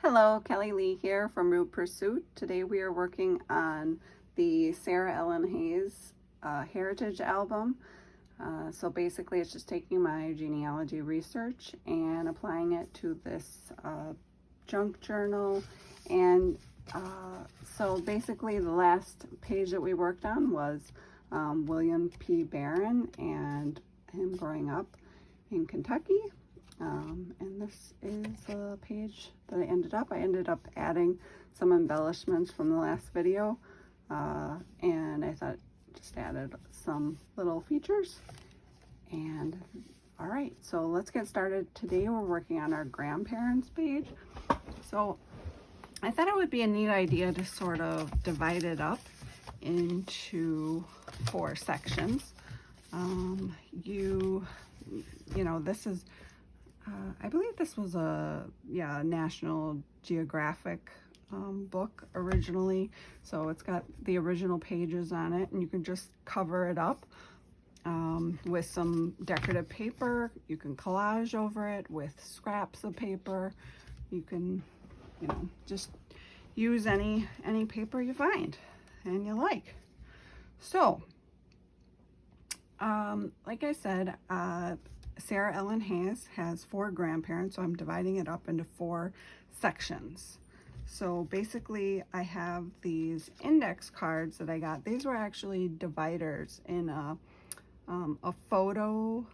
Hello, Kelly Lee here from Root Pursuit. Today we are working on the Sarah Ellen Hayes Heritage album. So basically it's just taking my genealogy research and applying it to this junk journal. And so basically the last page that we worked on was William P. Barron and him growing up in Kentucky. And this is a page that I ended up adding some embellishments from the last video, and I thought just added some little features. And all right, so let's get started. Today we're working on our grandparents page. So I thought it would be a neat idea to sort of divide it up into 4 sections. You know, this is I believe this was a National Geographic book originally, so it's got the original pages on it, and you can just cover it up with some decorative paper. You can collage over it with scraps of paper. You can, you know, just use any paper you find and you like. So like I said, Sarah Ellen Hayes has 4 grandparents, so I'm dividing it up into 4 sections. So basically I have these index cards that I got. These were actually dividers in a photo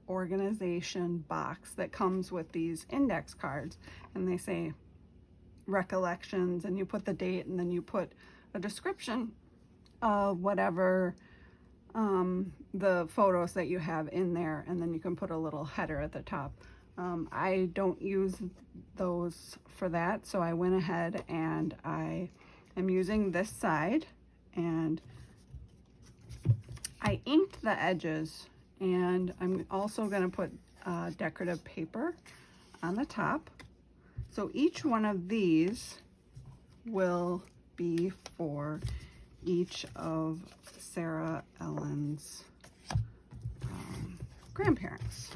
organization box that comes with these index cards, and they say recollections, and you put the date, and then you put a description of whatever the photos that you have in there, and then you can put a little header at the top. I don't use those for that, so I went ahead and I am using this side, and I inked the edges, and I'm also going to put decorative paper on the top. So each one of these will be for each of Sarah Ellen's grandparents.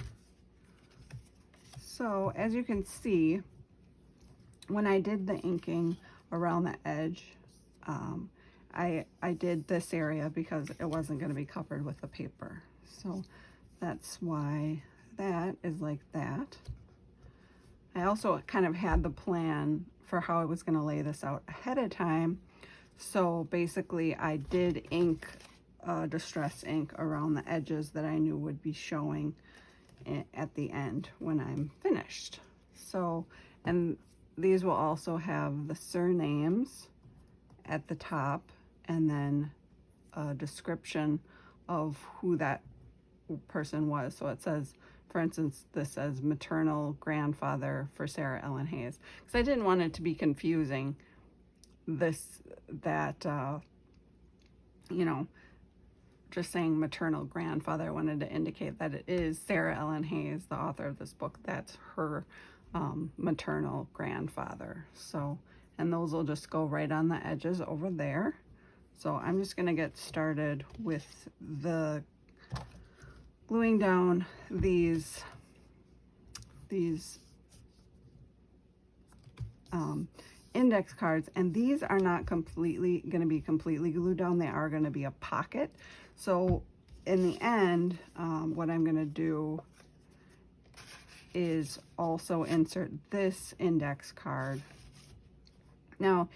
So as you can see, when I did the inking around the edge, I did this area because it wasn't going to be covered with the paper. So that's why that is like that. I also kind of had the plan for how I was going to lay this out ahead of time. So basically I did ink distress ink around the edges that I knew would be showing at the end when I'm finished. So, and these will also have the surnames at the top, and then a description of who that person was. So it says, for instance, this says maternal grandfather for Sarah Ellen Hayes, because I didn't want it to be confusing. You know, just saying maternal grandfather, I wanted to indicate that it is Sarah Ellen Hayes, the author of this book. That's her maternal grandfather. So, and those will just go right on the edges over there. So I'm just going to get started with the gluing down these index cards, and these are not completely going to be completely glued down. They are going to be a pocket. So in the end, what I'm going to do is also insert this index card. Now,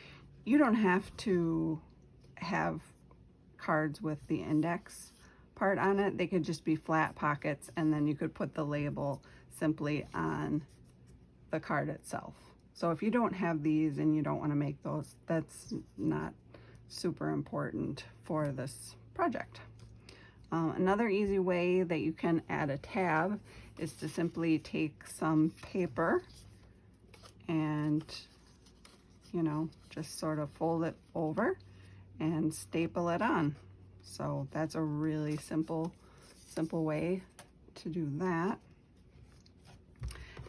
you don't have to have cards with the index part on it. They could just be flat pockets, and then you could put the label simply on the card itself. So if you don't have these and you don't want to make those, that's not super important for this project. Another easy way that you can add a tab is to simply take some paper and, you know, just sort of fold it over and staple it on. So that's a really simple way to do that.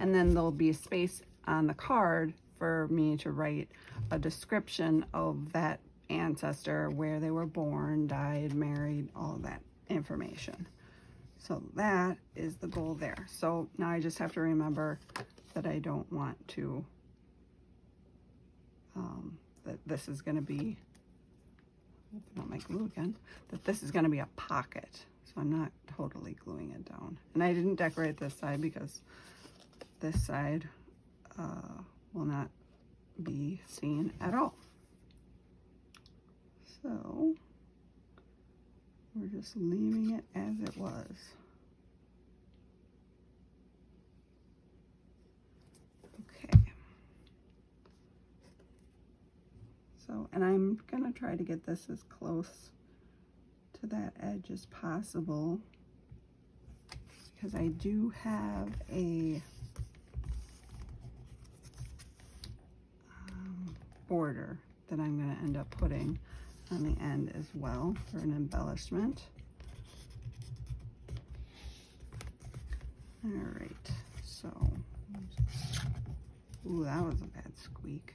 And then there'll be a space on the card for me to write a description of that ancestor, where they were born, died, married, all of that information. So that is the goal there. So now I just have to remember that I don't want to that this is going to be, open up my glue again, that this is going to be a pocket. So I'm not totally gluing it down. And I didn't decorate this side because this side will not be seen at all. So we're just leaving it as it was. Okay. So, and I'm gonna try to get this as close to that edge as possible because I do have a border that I'm going to end up putting on the end as well for an embellishment. All right, so, ooh, that was a bad squeak.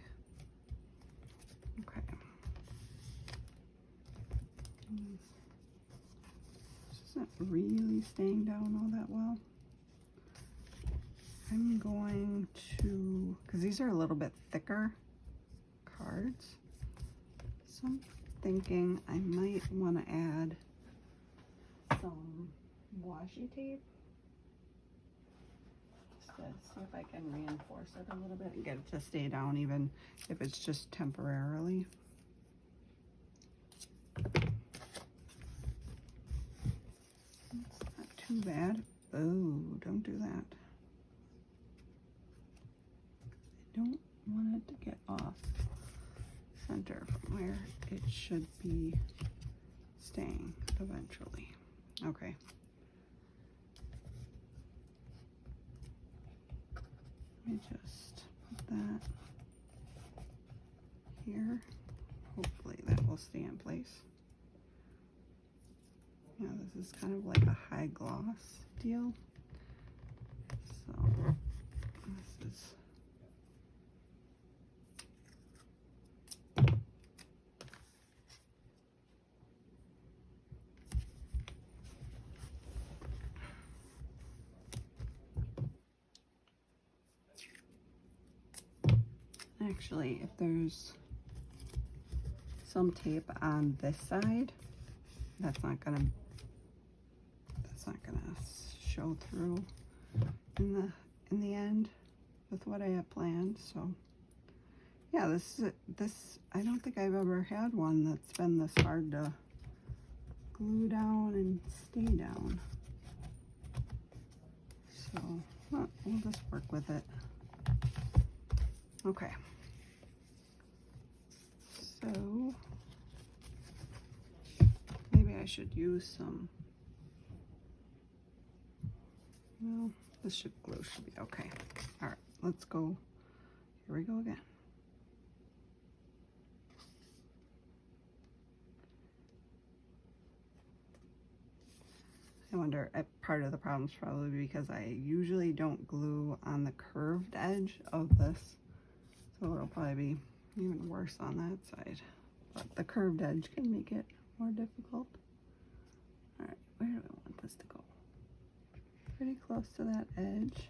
Okay. This isn't really staying down all that well. I'm going to, because these are a little bit thicker cards, so I'm thinking I might want to add some washi tape just to see if I can reinforce it a little bit and get it to stay down even if it's just temporarily. It's not too bad. Oh, don't do that. I don't want it to get off center from where it should be staying eventually. Okay. Let me just put that here. Hopefully that will stay in place. Yeah, this is kind of like a high gloss deal. So this is actually, if there's some tape on this side, that's not gonna show through in the end with what I have planned. So yeah, this I don't think I've ever had one that's been this hard to glue down and stay down. So well, we'll just work with it. Okay. So maybe I should use some, well, this glue should be okay. All right, let's go. Here we go again. I wonder if part of the problem is probably because I usually don't glue on the curved edge of this. So it'll probably be even worse on that side. But the curved edge can make it more difficult. All right, where do I want this to go? Pretty close to that edge.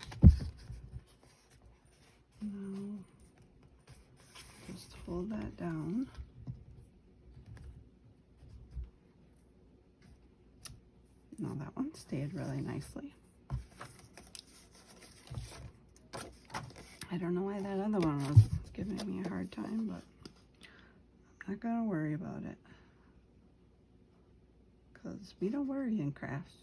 Now, just hold that down. Now that one stayed really nicely. I don't know why that other one was giving me a hard time, but I'm not gonna worry about it because we don't worry in crafts.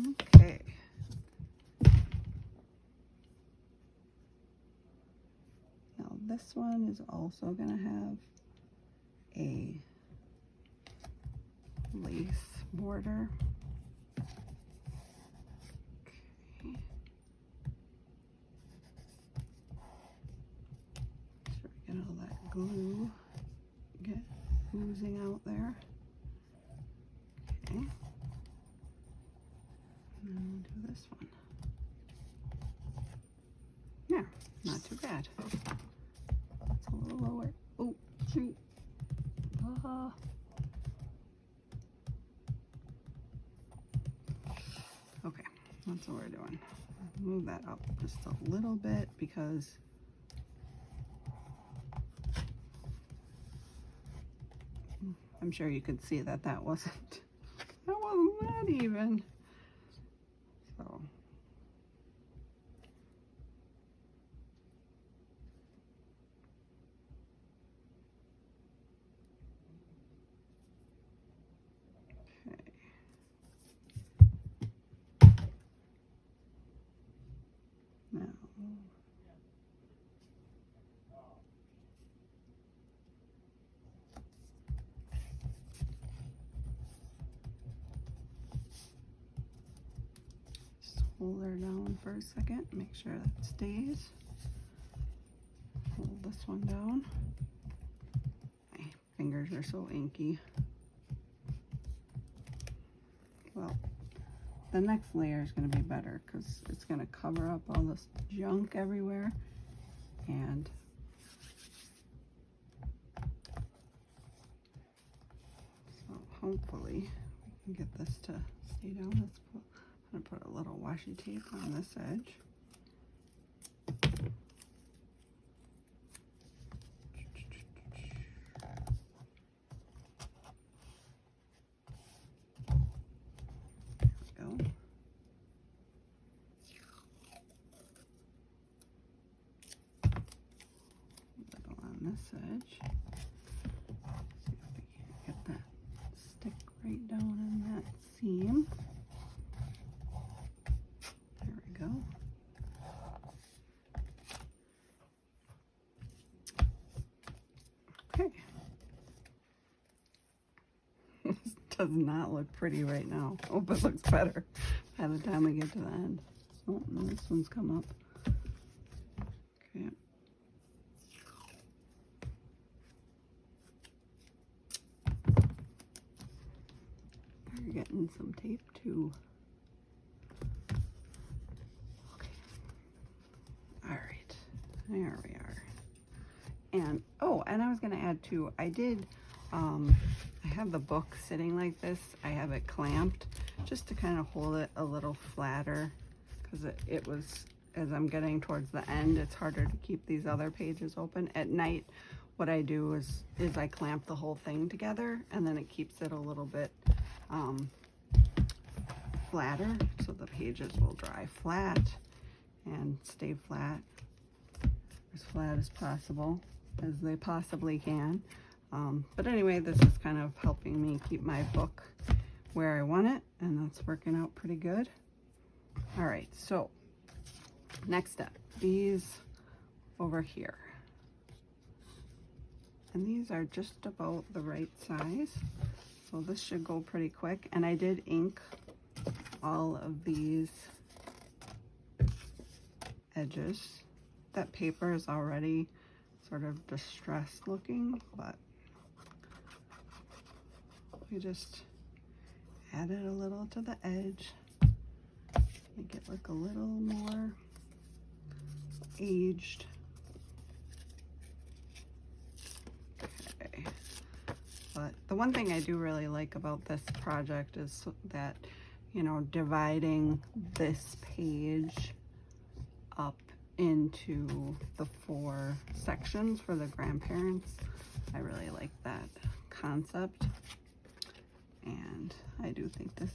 Okay. Now this one is also gonna have a lace border. Okay. So we're gonna let glue get oozing out there. Okay. And then we'll do this one. Yeah, not too bad. It's a little lower. Oh, shoot. Okay, That's what we're doing. Move that up just a little bit because I'm sure you could see that that wasn't that even. So okay. Now hold her down for a second, make sure that stays. Hold this one down. My fingers are so inky. Well, the next layer is going to be better because it's going to cover up all this junk everywhere, and so hopefully we can get this to stay down. I'm going to put a little washi tape on this edge. There we go. A little on this edge. See if we can get that stick right down in that seam. There we go. Okay. This does not look pretty right now. Hope it looks better by the time we get to the end. Oh, and this one's come up. Okay. We're getting some tape too. Okay. All right. There we are. And oh, and I was going to add too, I have the book sitting like this. I have it clamped just to kind of hold it a little flatter because it was, as I'm getting towards the end, it's harder to keep these other pages open. At night, what I do is I clamp the whole thing together, and then it keeps it a little bit flatter, so the pages will dry flat and stay flat as possible as they possibly can. But anyway, this is kind of helping me keep my book where I want it, and that's working out pretty good. All right, so next step, these over here. And these are just about the right size, so this should go pretty quick. And I did ink all of these edges. That paper is already sort of distressed looking, but we just added a little to the edge, make it look a little more aged. Okay. But the one thing I do really like about this project is that, you know, dividing this page up into the 4 sections for the grandparents. I really like that concept, and I do think this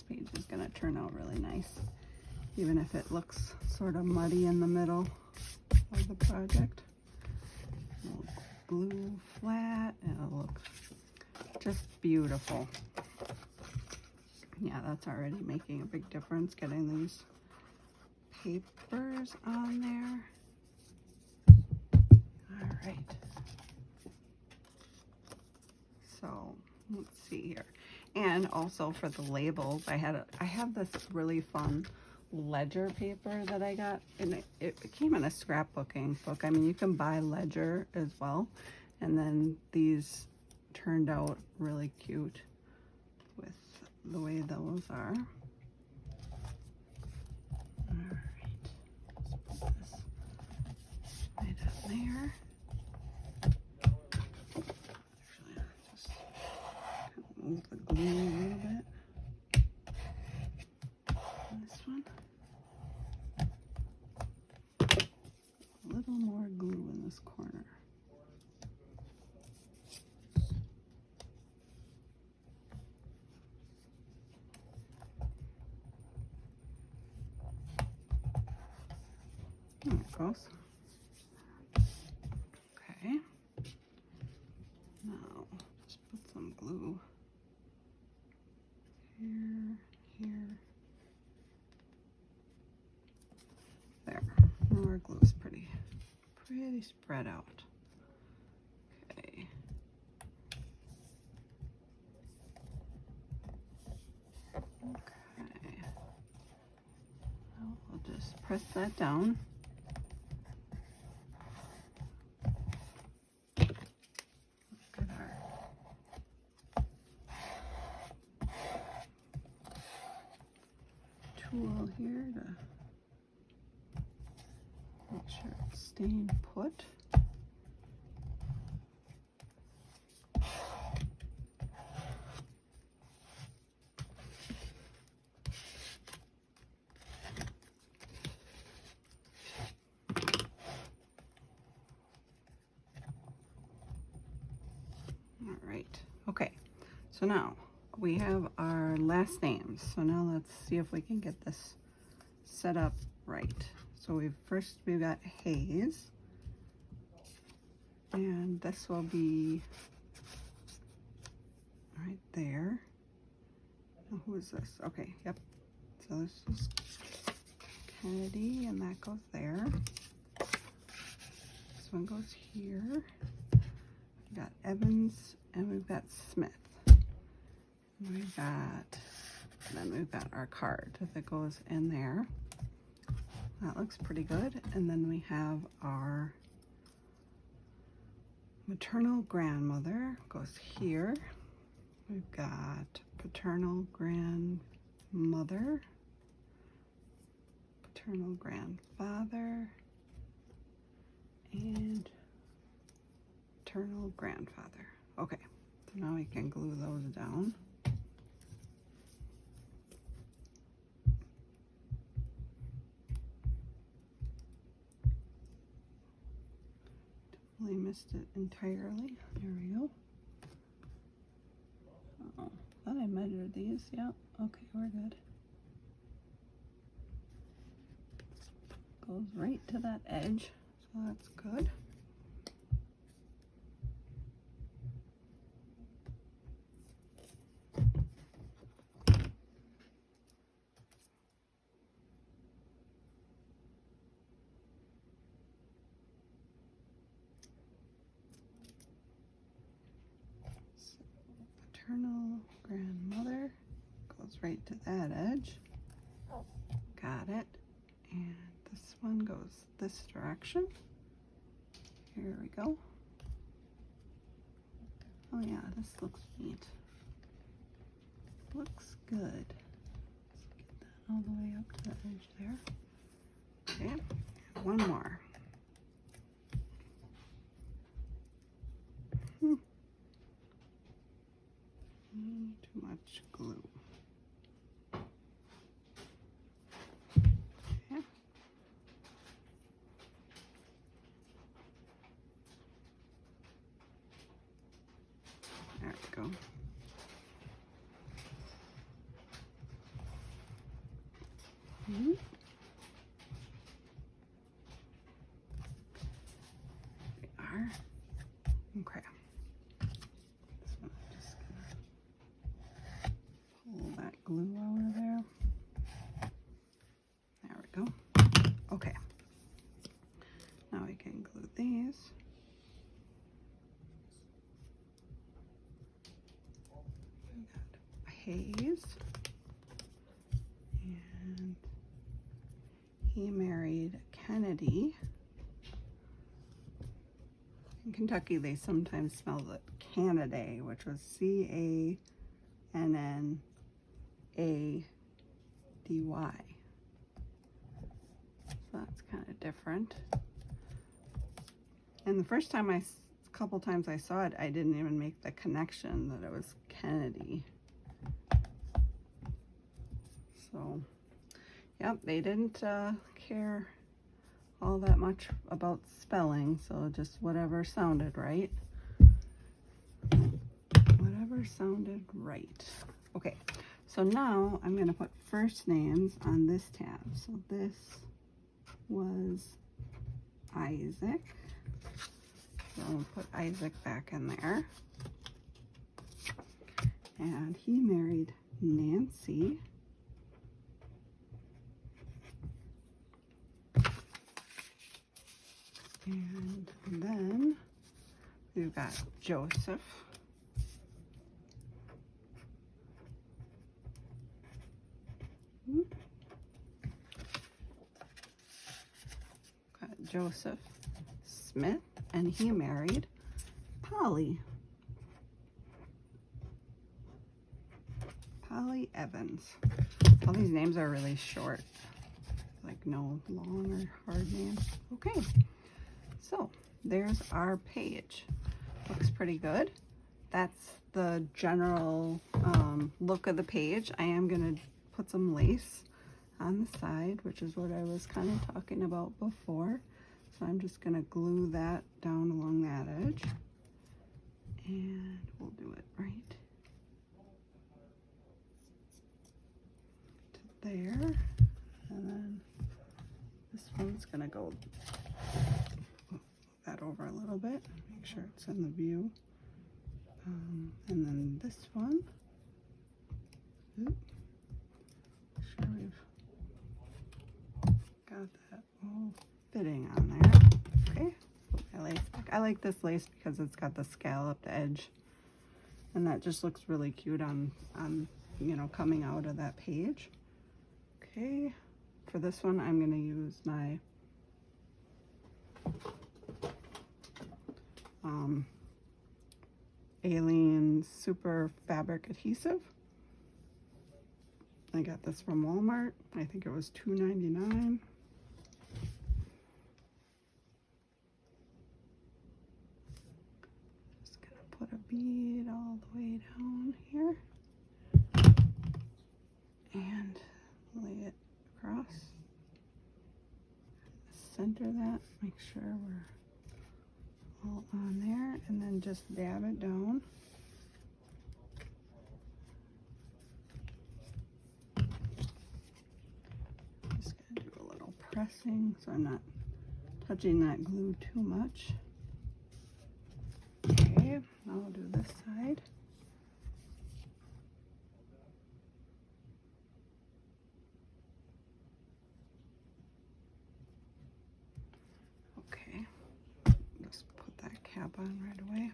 page is gonna turn out really nice, even if it looks sort of muddy in the middle of the project. It'll glue flat and it'll look just beautiful. Yeah, that's already making a big difference, getting these papers on there. All right. So let's see here. And also for the labels, I have this really fun ledger paper that I got, and it came in a scrapbooking book. I mean, you can buy ledger as well. And then these turned out really cute with the way those are. All right, let's put this right up there. Actually, I'll just kind of move the glue a little bit. this corner. There it goes. Okay. Now, just put some glue here, here. There. Now our glue is pretty spread out. Okay. Okay. Now we'll just press that down. Tool here to make sure it's staying put. All right, okay, so now we have our last names. So now let's see if we can get this set up right. So we've got Hayes, and this will be right there. Now, who is this? Okay, yep. So this is Kennedy, and that goes there. This one goes here. We've got Evans, and we've got Smith. Then we've got our card that goes in there. That looks pretty good. And then we have our maternal grandmother goes here. We've got paternal grandmother, paternal grandfather, and maternal grandfather. Okay, so now we can glue those down. Definitely missed it entirely. There we go. Oh, thought I measured these. Yeah, okay, we're good. Goes right to that edge, so that's good. Paternal grandmother goes right to that edge. Got it. And this one goes this direction. Here we go. Oh yeah, this looks neat. Looks good. Let's get that all the way up to the edge there. Okay, one more. Too much glue. Okay. There we go. There we are. Okay. That glue over there. There we go. Okay. Now we can glue these. We got Hayes, and he married Kennedy. In Kentucky, they sometimes spelled it Canada, which was C-A-N-N-A-D-Y. So that's kind of different. And the first time couple times I saw it, I didn't even make the connection that it was Kennedy. So, yep, they didn't care all that much about spelling, so just whatever sounded right. Whatever sounded right. Okay, so now I'm going to put first names on this tab. So this was Isaac. So I'll put Isaac back in there. And he married Nancy. And then we've got Joseph. Got Joseph Smith, and he married Polly. Polly Evans. All these names are really short, like no long or hard names. Okay, so there's our page. Looks pretty good. That's the general look of the page. I am going to put some lace on the side, which is what I was kind of talking about before. So I'm just going to glue that down along that edge, and we'll do it right to there. And then this one's going to go that over a little bit, make sure it's in the view. And then this one, make sure we've got that all fitting on there. Okay, put my lace back. I like this lace because it's got the scalloped edge, and that just looks really cute on you know, coming out of that page. Okay, for this one I'm going to use my Alien Super Fabric Adhesive. I got this from Walmart. I think it was $2.99. Just gonna put a bead all the way down here and lay it across. Center that, make sure we're all on there, and then just dab it down. Just gonna do a little pressing so I'm not touching that glue too much. Okay, now I'll do this side. Okay, just put that cap on right away.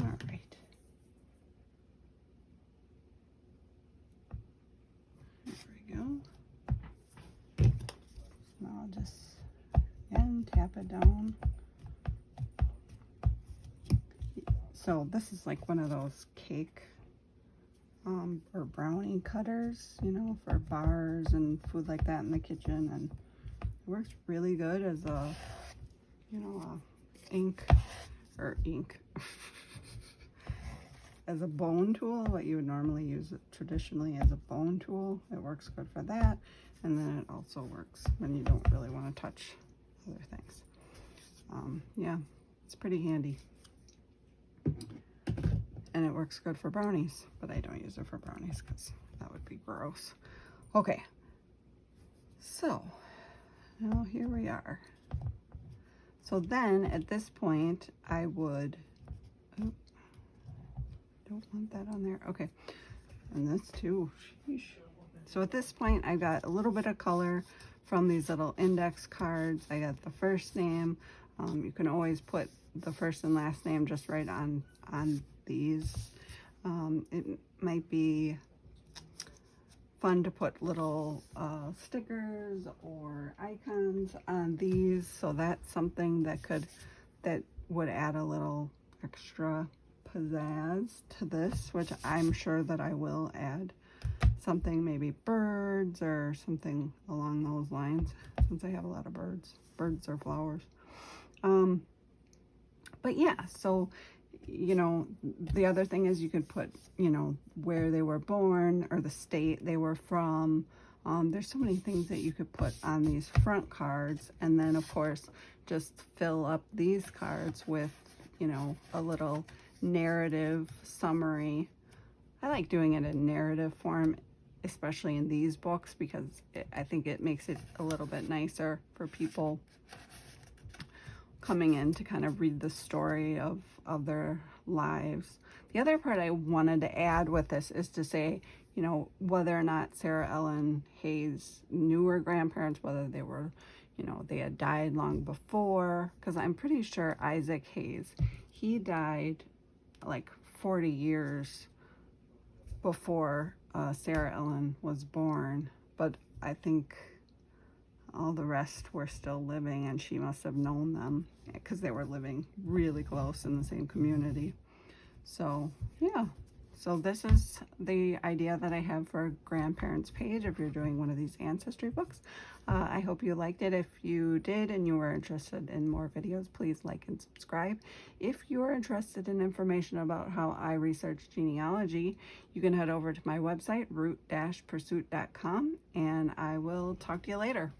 All right. There we go. Now I'll just again tap it down. So this is like one of those cake or brownie cutters, you know, for bars and food like that in the kitchen, and it works really good as a, you know, ink as a bone tool, what you would normally use it traditionally as a bone tool. It works good for that, and then it also works when you don't really want to touch other things. Yeah, it's pretty handy. And it works good for brownies, but I don't use it for brownies because that would be gross. Okay, so now here we are. So then at this point I would, oh, don't want that on there. Okay, and this too. Sheesh. So at this point I got a little bit of color from these little index cards. I got the first name. You can always put the first and last name just right on these. It might be fun to put little stickers or icons on these, so that's something that would add a little extra pizzazz to this, which I'm sure that I will add something, maybe birds or something along those lines, since I have a lot of birds or flowers. But yeah, so, you know, the other thing is you could put, you know, where they were born or the state they were from, There's so many things that you could put on these front cards, and then of course just fill up these cards with, you know, a little narrative summary. I like doing it in narrative form, especially in these books, because I think it makes it a little bit nicer for people coming in to kind of read the story of their lives. The other part I wanted to add with this is to say, you know, whether or not Sarah Ellen Hayes knew her grandparents, whether they were, you know, they had died long before, because I'm pretty sure Isaac Hayes, he died like 40 years before Sarah Ellen was born, but I think all the rest were still living, and she must have known them because they were living really close in the same community. So yeah, so this is the idea that I have for a grandparents page if you're doing one of these ancestry books. I hope you liked it. If you did and you were interested in more videos, please like and subscribe. If you're interested in information about how I research genealogy, you can head over to my website, root-pursuit.com, and I will talk to you later.